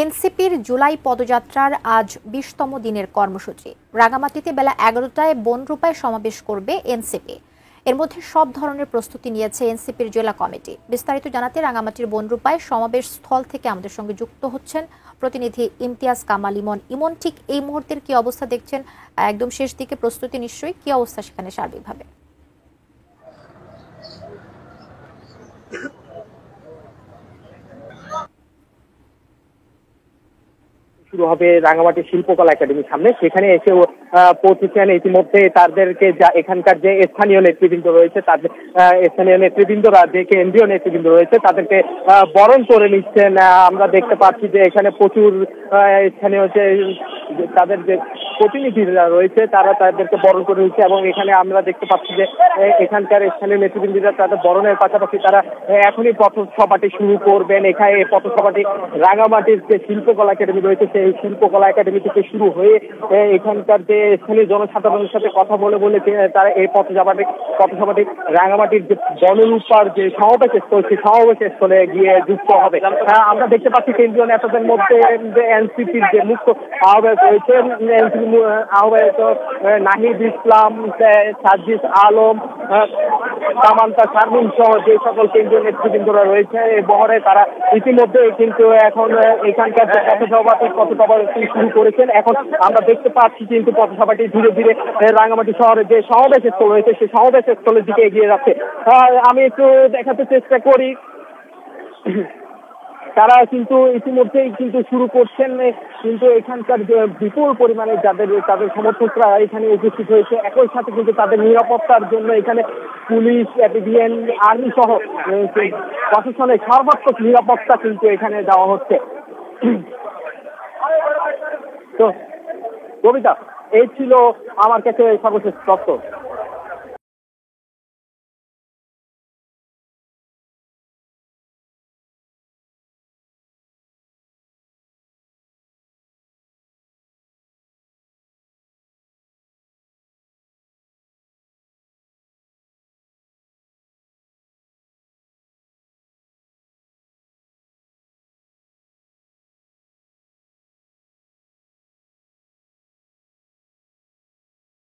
এনসিপির জুলাই পদযাত্রার আজ ২০তম দিনের কর্মসূচি। রাঙামাটিতে বেলা ১১টায় বনরূপায় সমাবেশ করবে এনসিপি। এর মধ্যে সব ধরনের প্রস্তুতি নিয়েছে এনসিপির জেলা কমিটি। বিস্তারিত জানাতে রাঙামাটির বনরূপায় সমাবেশ স্থল থেকে আমাদের সঙ্গে যুক্ত হচ্ছেন প্রতিনিধি ইমতিয়াজ কামাল ইমন। ইমন, ঠিক এই মুহূর্তের কি অবস্থা দেখছেন? একদম শেষ দিকে প্রস্তুতি, নিশ্চয়ই কি অবস্থা সেখানে সার্বিকভাবে? শুরু হবে রাঙামাটি শিল্পকলা একাডেমির সামনে। সেখানে এসেও পৌঁছেছেন ইতিমধ্যে তাদেরকে এখানকার যে স্থানীয় নেতৃবৃন্দ রয়েছে, তাদের স্থানীয় নেতৃবৃন্দরা, যে কেন্দ্রীয় নেতৃবৃন্দ রয়েছে তাদেরকে বরণ করে নিচ্ছেন। আমরা দেখতে পাচ্ছি যে এখানে প্রচুর স্থানীয় যে তাদের যে প্রতিনিধিরা রয়েছে তারা তাদেরকে বরণ করে নিচ্ছে, এবং এখানে আমরা দেখতে পাচ্ছি যে এখানকার স্থানীয় নেতৃবৃন্দরা তাদের বরণের পাশাপাশি তারা এখনই পথসভাটি শুরু করবেন। এখানে এই পথসভাটি রাঙামাটির যে শিল্পকলা একাডেমি রয়েছে সেই শিল্পকলা একাডেমি থেকে শুরু হয়ে এখানকার যে স্থানীয় জনসাধারণের সাথে কথা বলে তারা এই পথসভাটি রাঙামাটির যে বনরূপার যে সমাবেশ স্থল, সেই সমাবেশ স্থলে গিয়ে যুক্ত হবে। আমরা দেখতে পাচ্ছি কেন্দ্রীয় নেতাদের মধ্যে এনসিপির যে মুখ্য আহ্বায়ক রয়েছে, এনসিপি আহ্বায়ক নাহিদ ইসলাম, সাজিদ আলম, সামান্তা শারমিন সহ যে সকল কেন্দ্রীয় নেতৃবৃন্দরা রয়েছে এই বহরে, তারা ইতিমধ্যে কিন্তু এখন এখানকার যে পথসভাটি শুরু করেছেন। এখন আমরা দেখতে পাচ্ছি কিন্তু পথসভাটি ধীরে ধীরে রাঙামাটি শহরের যে সমাবেশ স্থল রয়েছে সেই সমাবেশ স্থলের দিকে এগিয়ে যাচ্ছে। আমি একটু দেখাতে চেষ্টা করি, তারা কিন্তু ইতিমধ্যেই কিন্তু শুরু করছেন। কিন্তু এখানকার যে বিপুল পরিমাণে তাদের সমর্থকরা এখানে উপস্থিত হয়েছে। একই সাথে কিন্তু তাদের নিরাপত্তার জন্য এখানে পুলিশ, এপিবিএন, আর্মি সহ প্রশাসনের সর্বাত্মক নিরাপত্তা কিন্তু এখানে দেওয়া হচ্ছে। তো কবিতা, এই ছিল আমার কাছে সর্বশেষ তথ্য।